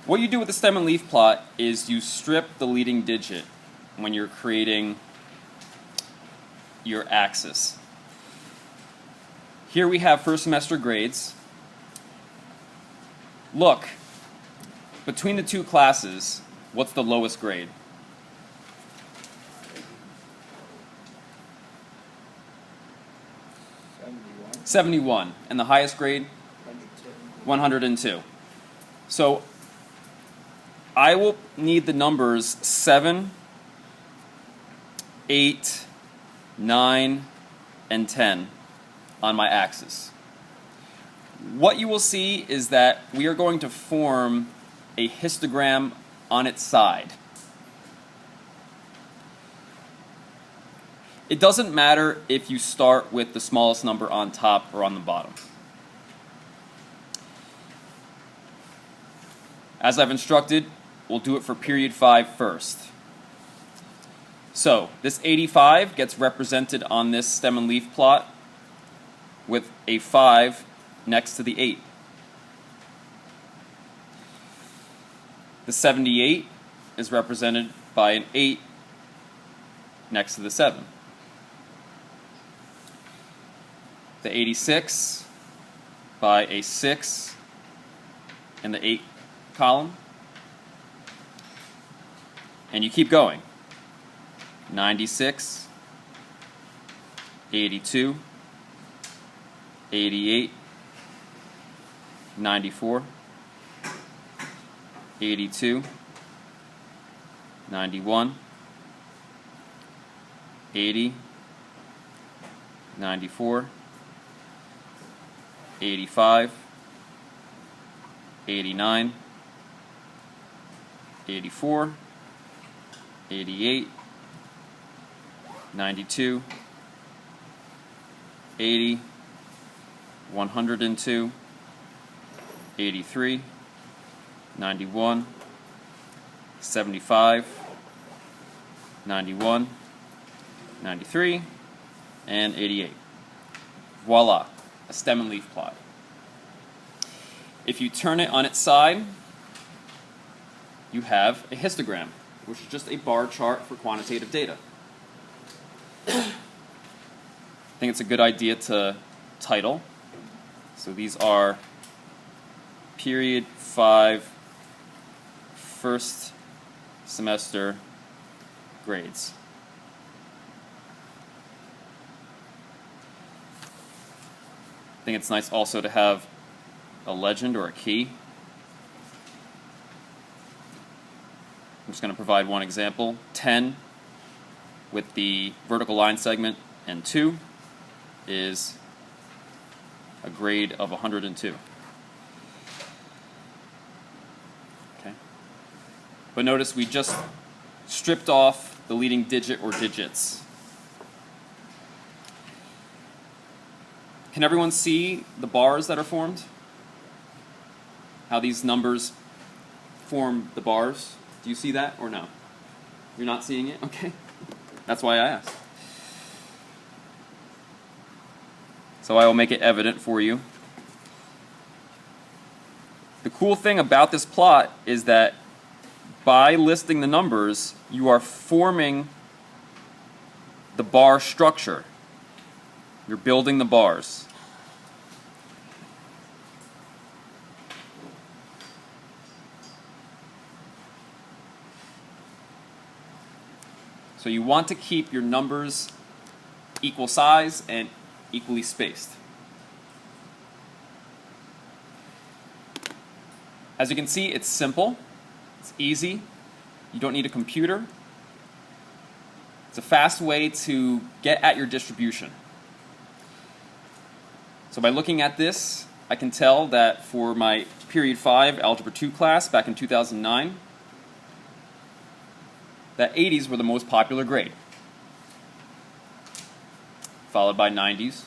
What you do with the stem and leaf plot is you strip the leading digit when you're creating your axis. Here we have first semester grades. Look, between the two classes, what's the lowest grade? 71. And the highest grade? 102. So I will need the numbers 7, 8, 9, and 10 on my axis. What you will see is that we are going to form a histogram on its side. It doesn't matter if you start with the smallest number on top or on the bottom. As I've instructed, we'll do it for period 5 first. So this 85 gets represented on this stem and leaf plot with a 5 next to the 8. The 78 is represented by an 8 next to the 7. The 86 by a 6 in the 8 column. And you keep going. 96, 82, 88, 94, 82, 91, 80, 94, 85, 89, 84, 88, 92, 80, 102, 83, 91, 75, 91, 93, and 88. Voila, a stem and leaf plot. If you turn it on its side, you have a histogram, which is just a bar chart for quantitative data. I think it's a good idea to title. So these are period 5 first semester grades. I think it's nice also to have a legend or a key. I'm just going to provide one example. 10 with the vertical line segment and 2 is a grade of 102. Okay. But notice we just stripped off the leading digit or digits. Can everyone see the bars that are formed? How these numbers form the bars? Do you see that or no? You're not seeing it? Okay. That's why I asked. So I will make it evident for you. The cool thing about this plot is that by listing the numbers, you are forming the bar structure. You're building the bars. So you want to keep your numbers equal size and equally spaced. As you can see, it's simple, it's easy, you don't need a computer. It's a fast way to get at your distribution. So by looking at this, I can tell that for my period 5 Algebra 2 class back in 2009, that 80s were the most popular grade, followed by 90s,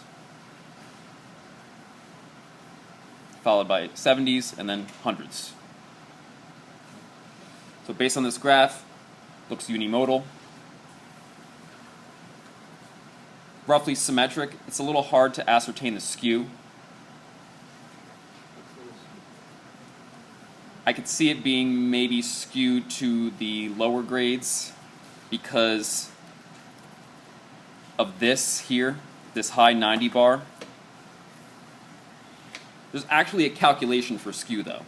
followed by 70s, and then 100s. So based on this graph, looks unimodal, roughly symmetric. It's a little hard to ascertain the skew. I could see it being maybe skewed to the lower grades because of this here, this high 90 bar. There's actually a calculation for skew though,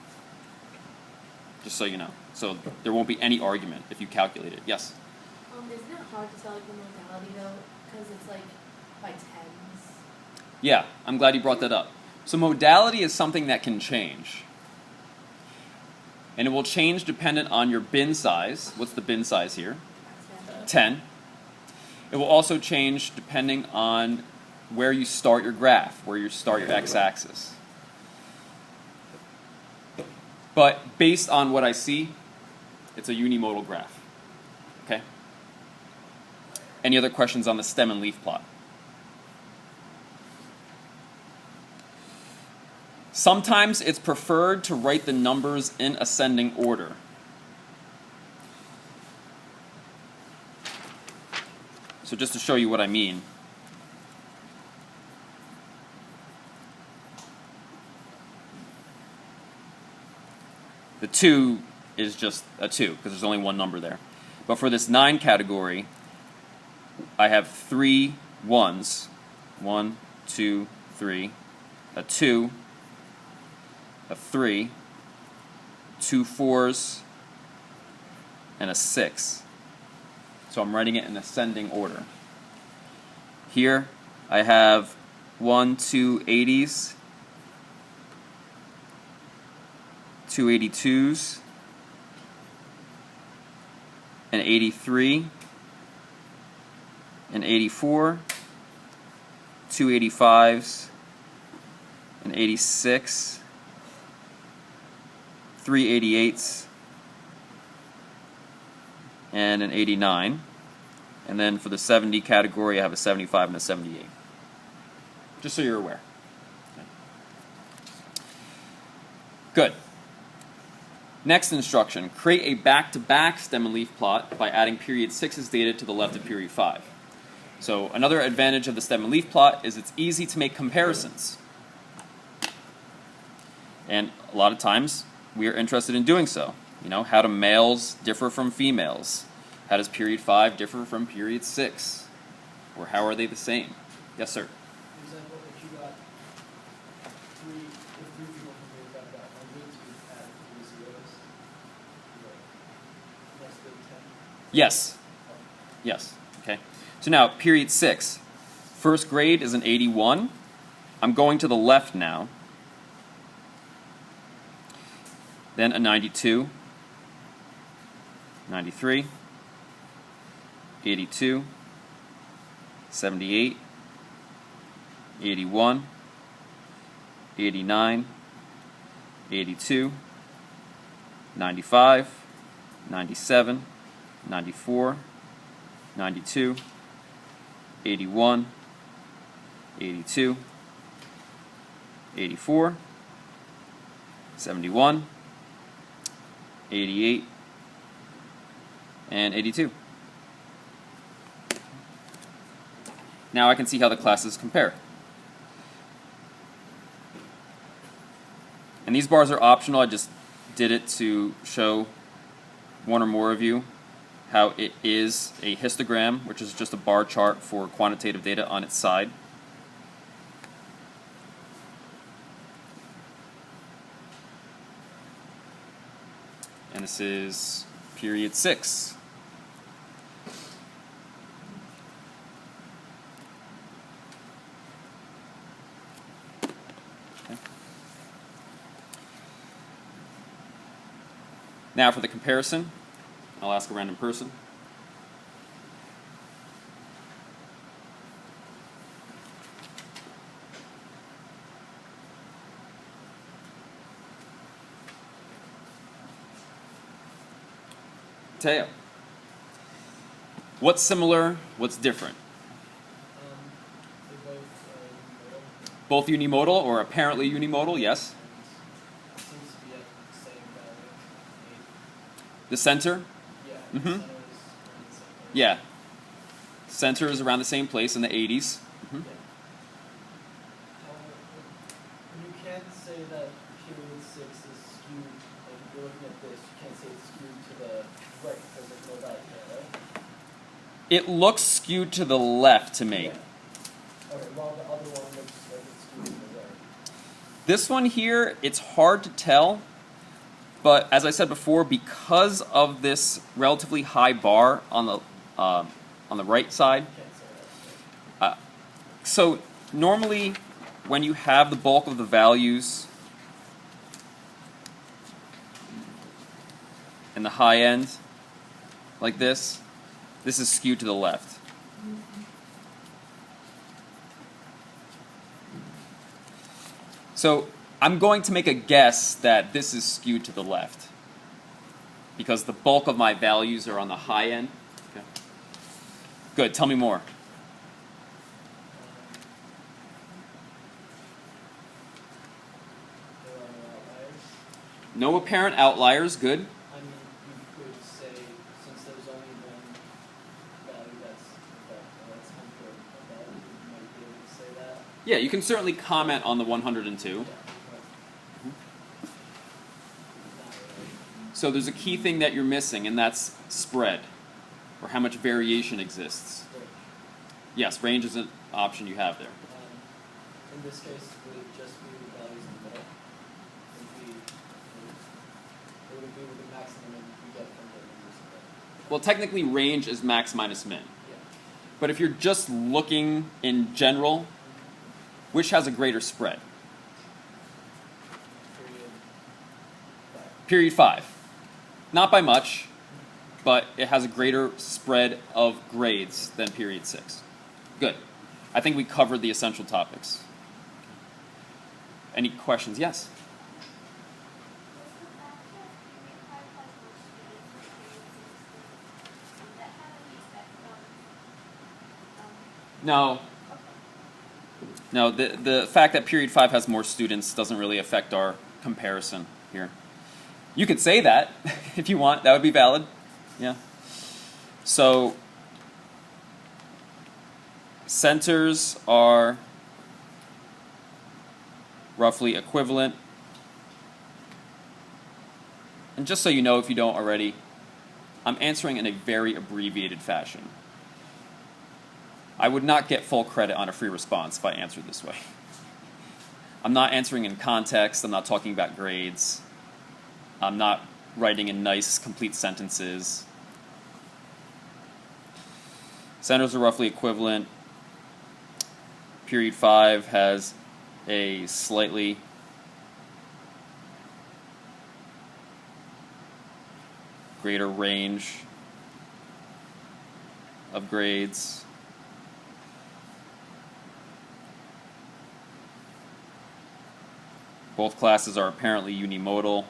just so you know. So there won't be any argument if you calculate it. Yes? Isn't it hard to tell like the modality though? Because it's like by tens. Yeah, I'm glad you brought that up. So modality is something that can change. And it will change dependent on your bin size. What's the bin size here? 10. It will also change depending on where you start your graph, where you start your x-axis. But based on what I see, it's a unimodal graph. Okay? Any other questions on the stem and leaf plot? Sometimes it's preferred to write the numbers in ascending order. So just to show you what I mean. The 2 is just a 2 because there's only one number there. But for this 9 category, I have 3 1s. 1, 2, 3. A 2. A 3. 2 4s. And a 6. So I'm writing it in ascending order. Here I have 1, 2 80s, 2 82s, an 83, an 84, 2 85s, an 86, 3 88s, and an 89. And then for the 70 category, I have a 75 and a 78. Just so you're aware. Okay. Good. Next instruction, create a back-to-back stem and leaf plot by adding period 6's data to the left of period 5. So another advantage of the stem and leaf plot is it's easy to make comparisons. And a lot of times, we are interested in doing so. You know, how do males differ from females? How does period 5 differ from period 6? Or how are they the same? Yes, sir? For example, if you got three people from period 5 got 100s, you add 3 zeros. Less than 10. Yes. Yes. Okay. So now, period 6. First grade is an 81. I'm going to the left now. Then a 92. 93. 82, 78, 81, 89, 82, 95, 97, 94, 92, 81, 82, 84, 71, 88, and 82. Now I can see how the classes compare. And these bars are optional. I just did it to show one or more of you how it is a histogram, which is just a bar chart for quantitative data on its side. And this is period 6. Now for the comparison, I'll ask a random person. Teo. What's similar? What's different? They're both unimodal. Both unimodal or apparently unimodal, yes. It seems to be at the same value. The center? Yeah. Mhm. The center is around the same place. Yeah. Center is around the same place in the 80s. Yeah. You can't say that period 6 is skewed, like if you're looking at this, you can't say it's skewed to the right because there's no value there, right? It looks skewed to the left to me. Yeah. Okay, well, the other one looks like it's skewed to the right. This one here, it's hard to tell, but as I said before, because of this relatively high bar on the right side, You can't say that. so normally when you have the bulk of the values in the high end, like this is skewed to the left. So I'm going to make a guess that this is skewed to the left because the bulk of my values are on the high end. Okay. Good, tell me more. There are no outliers. No apparent outliers, good. I mean, you could say, since there's only one value that's 100 above, you might be able to say that. Yeah, you can certainly comment on the 102. Yeah, but not really. So there's a key thing that you're missing, and that's spread, or how much variation exists. Right. Yes, range is an option you have there. In this case, would it just be the values in the middle? Would it be the maximum you get from the numbers in the Well, technically range is max minus min. Yeah. But if you're just looking in general, which has a greater spread? Period 5. Period 5. Not by much, but it has a greater spread of grades than period 6. Good. I think we covered the essential topics. Any questions? Yes? No. No, the fact that period 5 has more students doesn't really affect our comparison here. You could say that if you want. That would be valid. Yeah. So centers are roughly equivalent. And just so you know, if you don't already, I'm answering in a very abbreviated fashion. I would not get full credit on a free response if I answered this way. I'm not answering in context. I'm not talking about grades. I'm not writing in nice, complete sentences. Centers are roughly equivalent. Period 5 has a slightly greater range of grades. Both classes are apparently unimodal.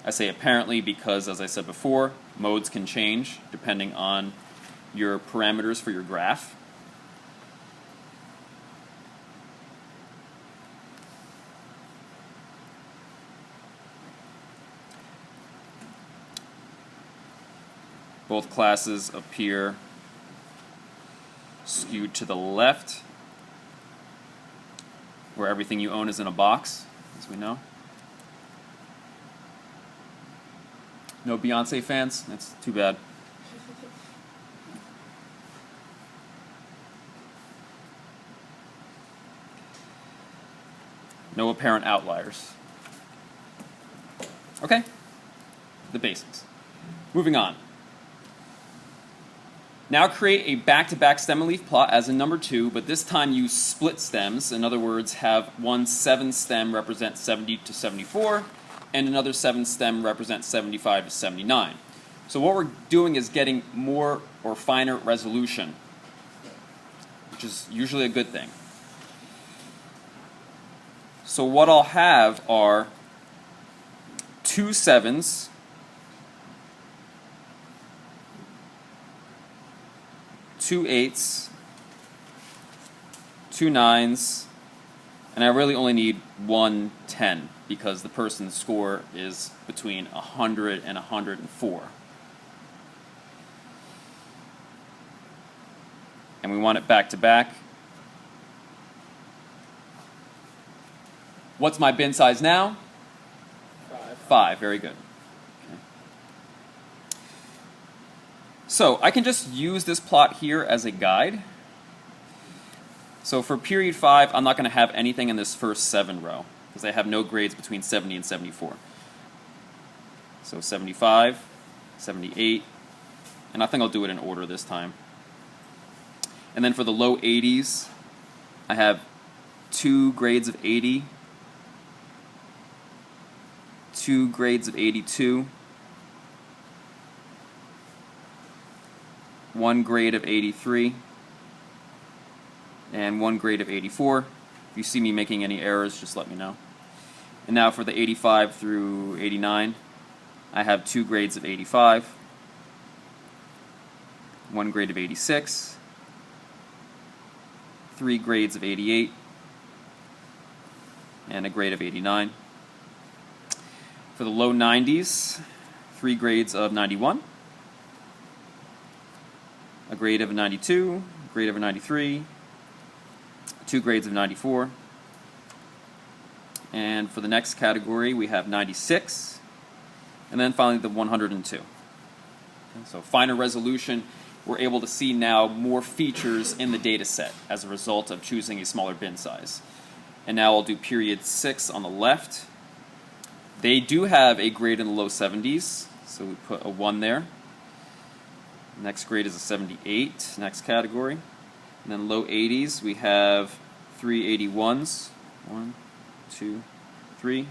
I say apparently because, as I said before, modes can change depending on your parameters for your graph. Both classes appear skewed to the left, where everything you own is in a box, as we know. No Beyonce fans? That's too bad. No apparent outliers. Okay, the basics. Moving on. Now create a back-to-back stem and leaf plot as in number 2, but this time use split stems. In other words, have one 7 stem represent 70 to 74, and another 7 stem represent 75 to 79. So what we're doing is getting more or finer resolution, which is usually a good thing. So what I'll have are 2 7s, 2 8s, 2 9s, and I really only need 1 10 because the person's score is between 100 and 104. And we want it back to back. What's my bin size now? 5. 5. Very good. Okay. So I can just use this plot here as a guide. So for period 5, I'm not going to have anything in this first 7 row because I have no grades between 70 and 74. So 75, 78, and I think I'll do it in order this time. And then for the low 80s, I have 2 grades of 80, 2 grades of 82, 1 grade of 83, and 1 grade of 84. If you see me making any errors, just let me know. And now for the 85 through 89, I have 2 grades of 85, 1 grade of 86, 3 grades of 88, and a grade of 89. For the low 90s, 3 grades of 91, a grade of 92, a grade of 93, 2 grades of 94. And for the next category, we have 96, and then finally the 102. Okay, so finer resolution, we're able to see now more features in the data set as a result of choosing a smaller bin size. And now I'll do period 6 on the left. They do have a grade in the low 70s, so we put a 1 there. Next grade is a 78, next category. And then low 80s, we have 3 81s. 1, 2, 3.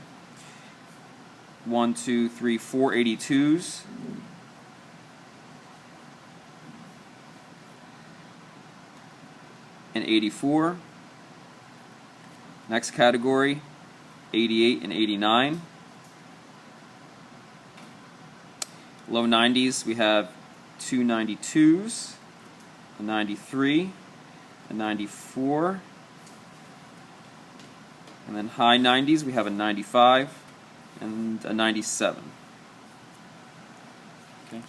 1, 2, 3, 4 82s. And 84. Next category, 88 and 89. Low 90s, we have 2 92s, a 93, a 94. And then high 90s, we have a 95 and a 97. Okay.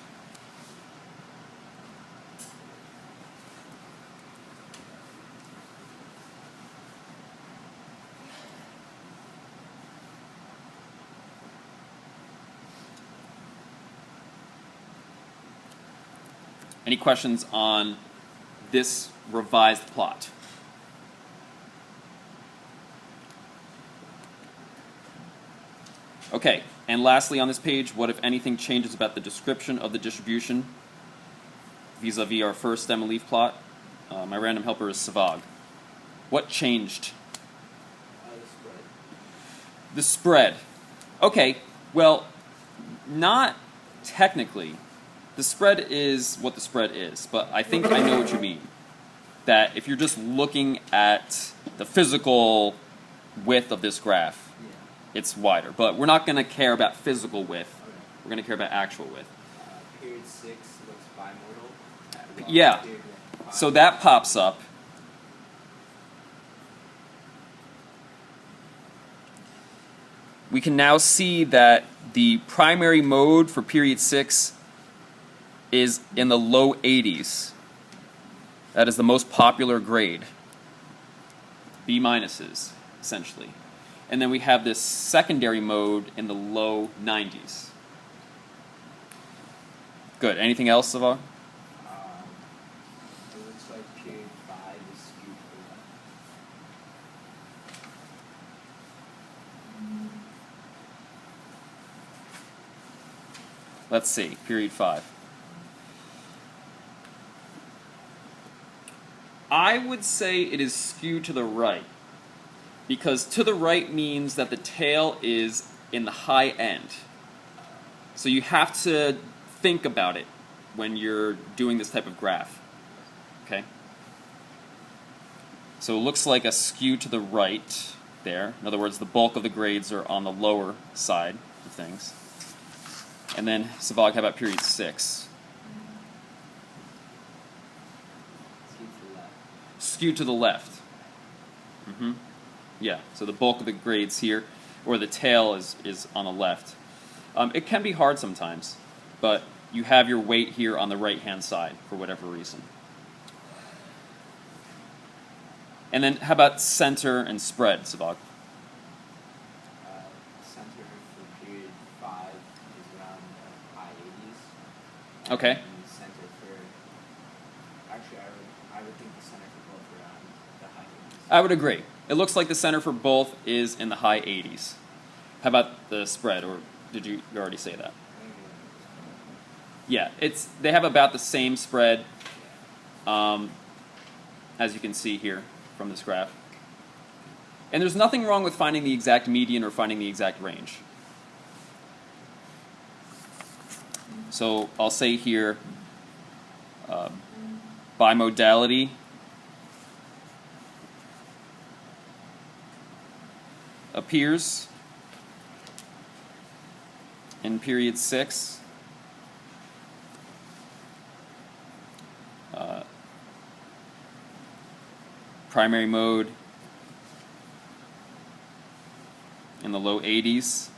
Any questions on this revised plot? Okay, and lastly on this page, what if anything changes about the description of the distribution vis-a-vis our first stem and leaf plot? My random helper is Savag. What changed? The spread. The spread. Okay, well, not technically. The spread is what the spread is, but I think I know what you mean. That if you're just looking at the physical width of this graph, it's wider. But we're not going to care about physical width. Okay. We're going to care about actual width. Period 6 looks bimodal. Yeah. So that pops up. We can now see that the primary mode for period 6 is in the low 80s. That is the most popular grade. B minuses, essentially. And then we have this secondary mode in the low 90s. Good. Anything else, Savag? It looks like period 5 is skewed to the left. Let's see. Period 5. I would say it is skewed to the right, because to the right means that the tail is in the high end. So you have to think about it when you're doing this type of graph. Okay? So it looks like a skew to the right there. In other words, the bulk of the grades are on the lower side of things. And then, Savag, how about period 6? Skewed to the left. Mm-hmm. Yeah, so the bulk of the grades here, or the tail is on the left. It can be hard sometimes, but you have your weight here on the right-hand side for whatever reason. And then how about center and spread, Savag? center for period 5 is around the high 80s. Okay. And the center for, actually, I would think the center for both are around the high 80s. I would agree. It looks like the center for both is in the high 80s. How about the spread, or did you already say that? Yeah, they have about the same spread, as you can see here from this graph. And there's nothing wrong with finding the exact median or finding the exact range. So I'll say here, bimodality appears in period 6. Primary mode in the low 80s.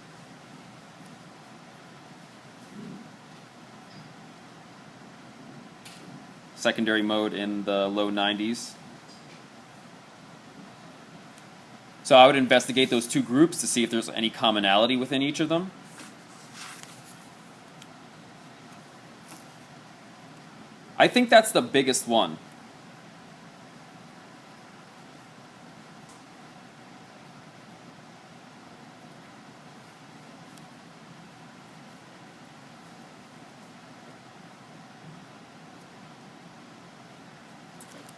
Secondary mode in the low 90s. So I would investigate those two groups to see if there's any commonality within each of them. I think that's the biggest one.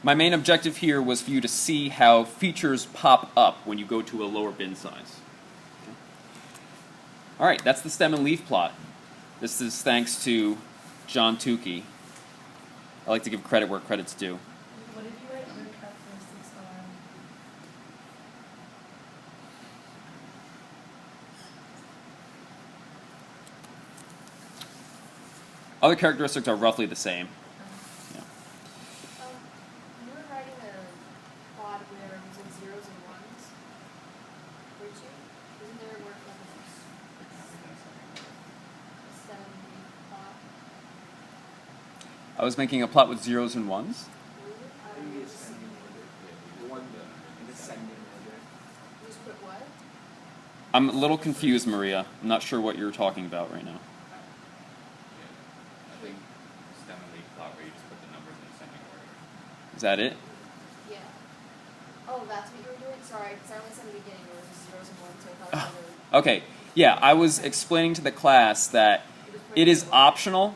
My main objective here was for you to see how features pop up when you go to a lower bin size. Okay. All right, that's the stem and leaf plot. This is thanks to John Tukey. I like to give credit where credit's due. What did you write other characteristics on? Other characteristics are roughly the same. Yeah. You were writing a plot where it was in zeros and ones. Weren't you? Isn't there a word like a stem plot? I was making a plot with zeros and ones. Maybe ascending order. The one in ascending order. You just put what? I'm a little confused, Maria. I'm not sure what you're talking about right now. I think stem and leaf plot where you just put the numbers in ascending order. Is that it? Yeah. Oh, that's what you were doing? Sorry, because I only said in the beginning where it was zeros and ones, so I thought it was Okay. Yeah, I was explaining to the class that it is optional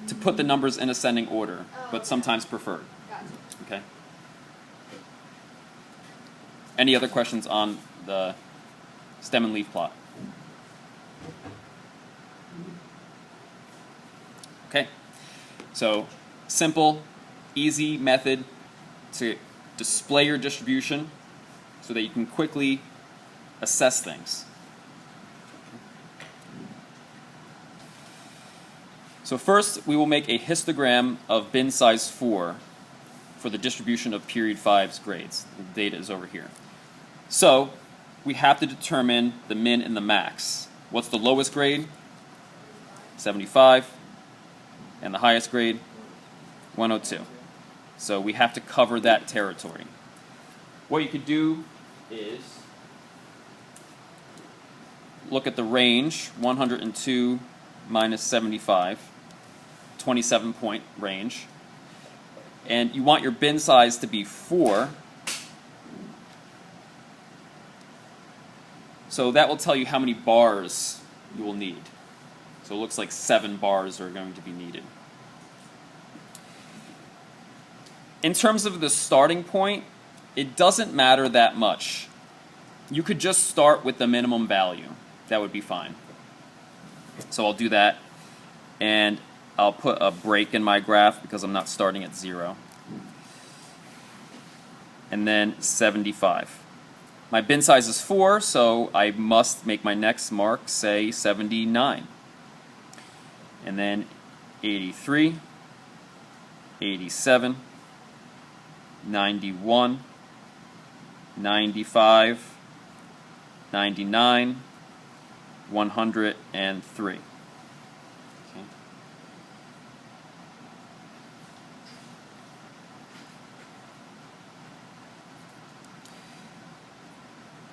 to put the numbers in ascending order, but sometimes preferred. Gotcha. Okay. Any other questions on the stem and leaf plot? Okay. So, simple, easy method to display your distribution so that you can quickly assess things. So first, we will make a histogram of bin size 4 for the distribution of period 5's grades. The data is over here. So we have to determine the min and the max. What's the lowest grade? 75. And the highest grade? 102. So we have to cover that territory. What you could do is look at the range, 102 minus 75, 27-point range. And you want your bin size to be 4. So that will tell you how many bars you will need. So it looks like 7 bars are going to be needed. In terms of the starting point, it doesn't matter that much. You could just start with the minimum value. That would be fine. So I'll do that. And I'll put a break in my graph because I'm not starting at 0. And then 75. My bin size is 4, so I must make my next mark say 79. And then 83, 87, 91, 95, 99, 103. Okay.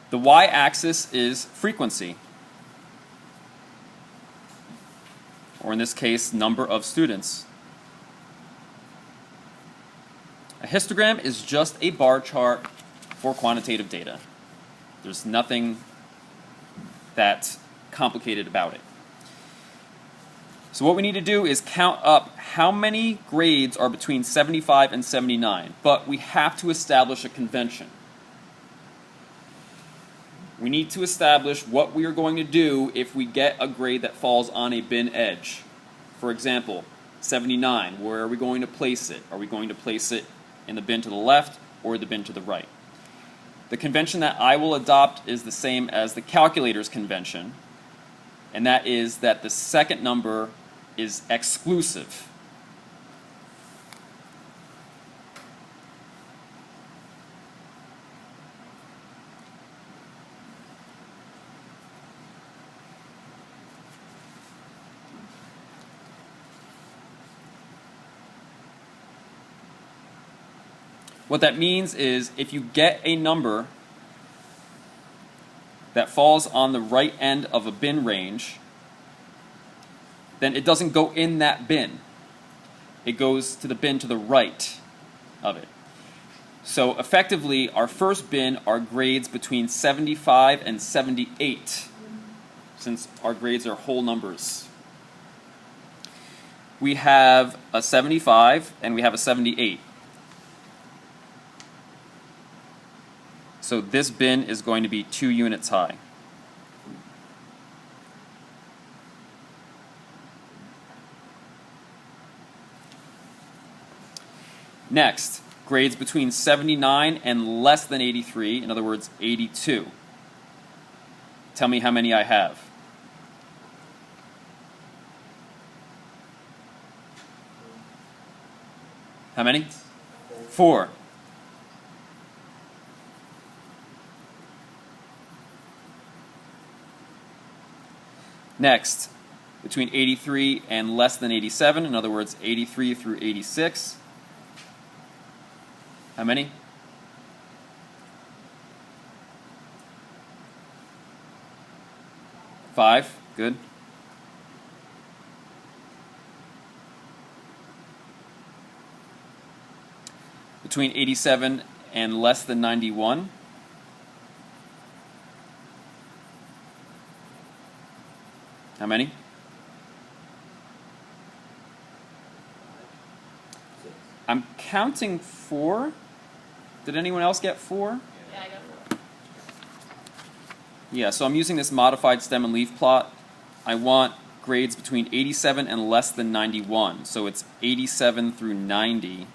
The y-axis is frequency. or in this case, number of students. A histogram is just a bar chart for quantitative data. There's nothing that complicated about it. So what we need to do is count up how many grades are between 75 and 79, but we have to establish a convention. We need to establish what we are going to do if we get a grade that falls on a bin edge. For example, 79, where are we going to place it? Are we going to place it in the bin to the left or the bin to the right? The convention that I will adopt is the same as the calculator's convention, and that is that the second number is exclusive. What that means is if you get a number that falls on the right end of a bin range, then it doesn't go in that bin. It goes to the bin to the right of it. So effectively, our first bin are grades between 75 and 78, since our grades are whole numbers. We have a 75 and we have a 78. So this bin is going to be 2 units high. Next, grades between 79 and less than 83, in other words, 82. Tell me how many I have. How many? 4. Next, between 83 and less than 87, in other words, 83 through 86. How many? 5. Good. Between 87 and less than 91. How many? 6. I'm counting 4. Did anyone else get 4? Yeah, I got 4. Yeah, so I'm using this modified stem and leaf plot. I want grades between 87 and less than 91. So it's 87 through 90.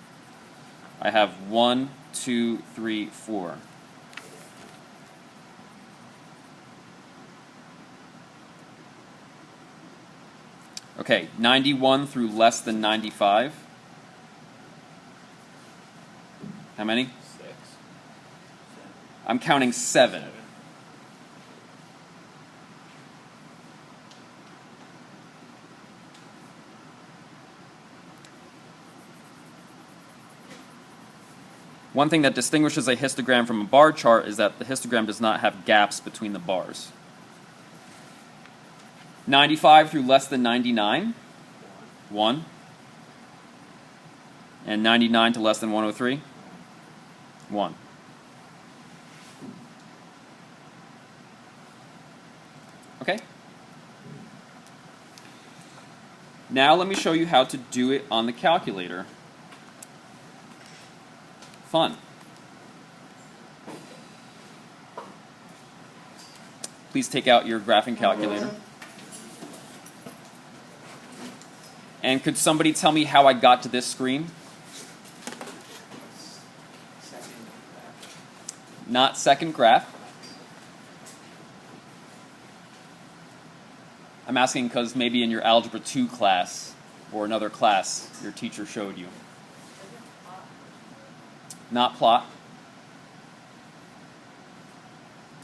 I have 1, 2, 3, 4. Okay, 91 through less than 95. How many? 6. I'm counting 7. One thing that distinguishes a histogram from a bar chart is that the histogram does not have gaps between the bars. 95 through less than 99, 1. And 99 to less than 103, 1. Okay? Now let me show you how to do it on the calculator. Fun. Please take out your graphing calculator. And could somebody tell me how I got to this screen? Second graph. Not second graph. I'm asking because maybe in your Algebra 2 class or another class your teacher showed you. Not plot.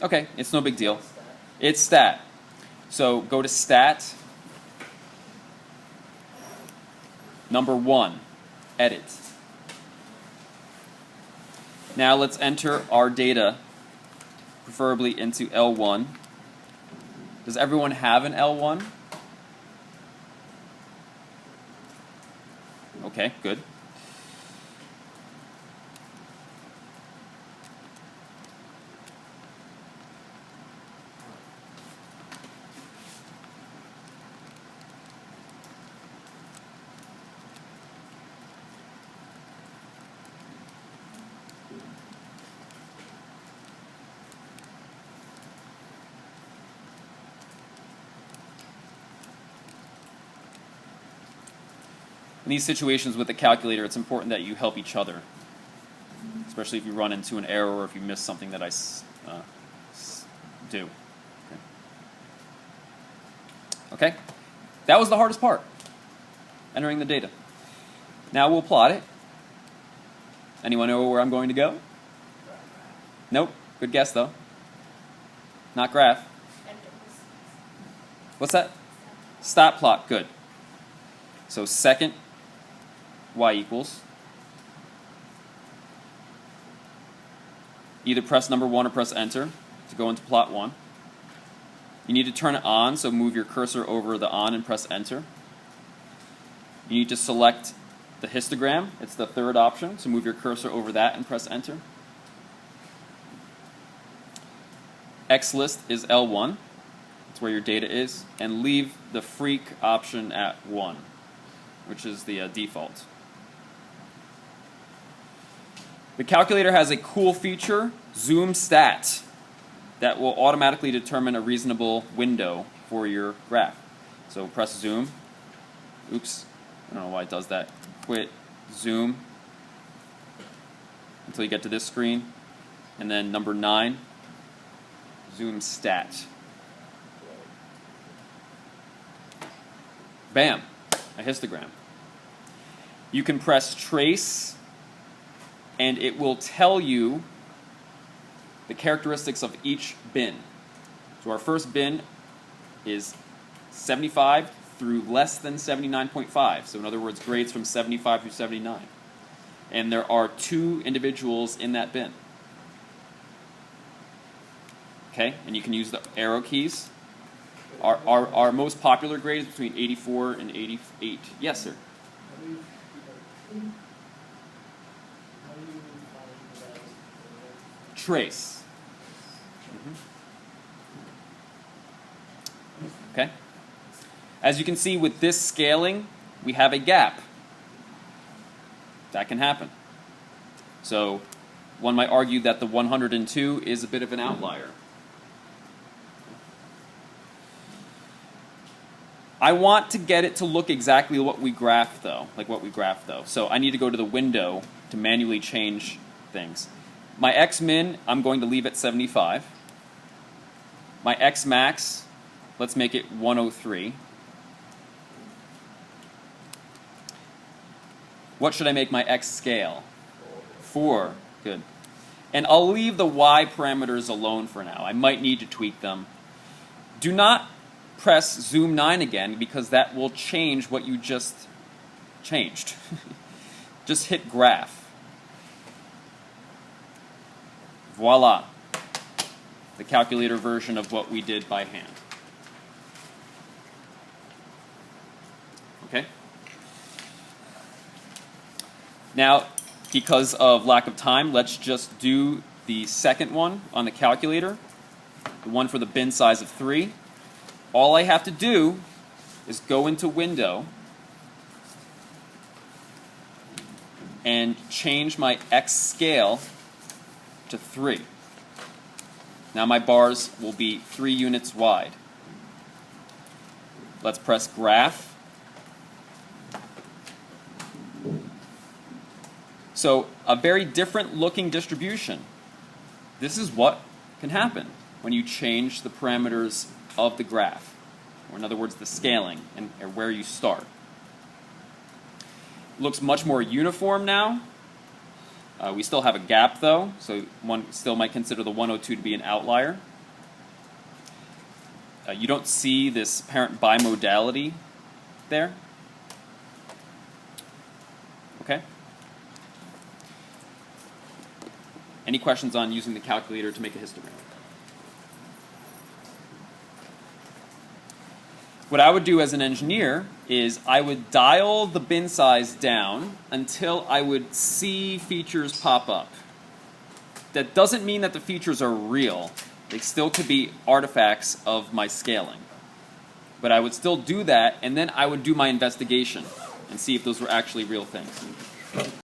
Okay, it's no big deal. It's stat. So go to stat. Number 1, edit. Now let's enter our data, preferably into L1. Does everyone have an L1? Okay, good. In these situations with the calculator, it's important that you help each other, especially if you run into an error or if you miss something that I do. Okay? That was the hardest part, entering the data. Now we'll plot it. Anyone know where I'm going to go? Nope. Good guess, though. Not graph. What's that? Stop plot. Good. So second, y equals. Either press number 1 or press enter to go into plot 1. You need to turn it on, so move your cursor over the on and press enter. You need to select the histogram. It's the third option, so move your cursor over that and press enter. XList is L1. That's where your data is. And leave the freak option at 1, which is the default. The calculator has a cool feature, zoom stat, that will automatically determine a reasonable window for your graph. So press zoom. Oops, I don't know why it does that. Quit, zoom, until you get to this screen. And then number 9, zoom stat. Bam, a histogram. You can press trace, and it will tell you the characteristics of each bin. So our first bin is 75 through less than 79.5. So in other words, grades from 75 through 79. And there are 2 individuals in that bin. Okay, and you can use the arrow keys. Our most popular grade is between 84 and 88. Yes, sir. How do you find that? Trace. Okay. As you can see with this scaling, we have a gap. That can happen. So one might argue that the 102 is a bit of an outlier. I want to get it to look exactly what we graphed though, So I need to go to the window to manually change things. My X-min, I'm going to leave at 75. My X-max, let's make it 103. What should I make my X-scale? 4. Good. And I'll leave the Y parameters alone for now. I might need to tweak them. Do not press zoom 9 again, because that will change what you just changed. Just hit graph. Voila. The calculator version of what we did by hand. Okay? Now, because of lack of time, let's just do the second one on the calculator, the one for the bin size of 3. All I have to do is go into Window and change my X scale to 3. Now my bars will be 3 units wide. Let's press graph. So a very different looking distribution. This is what can happen when you change the parameters of the graph, or in other words, the scaling and where you start. It looks much more uniform now. We still have a gap though, so one still might consider the 102 to be an outlier. You don't see this apparent bimodality there. Okay? Any questions on using the calculator to make a histogram? What I would do as an engineer is I would dial the bin size down until I would see features pop up. That doesn't mean that the features are real. They still could be artifacts of my scaling. But I would still do that, and then I would do my investigation and see if those were actually real things.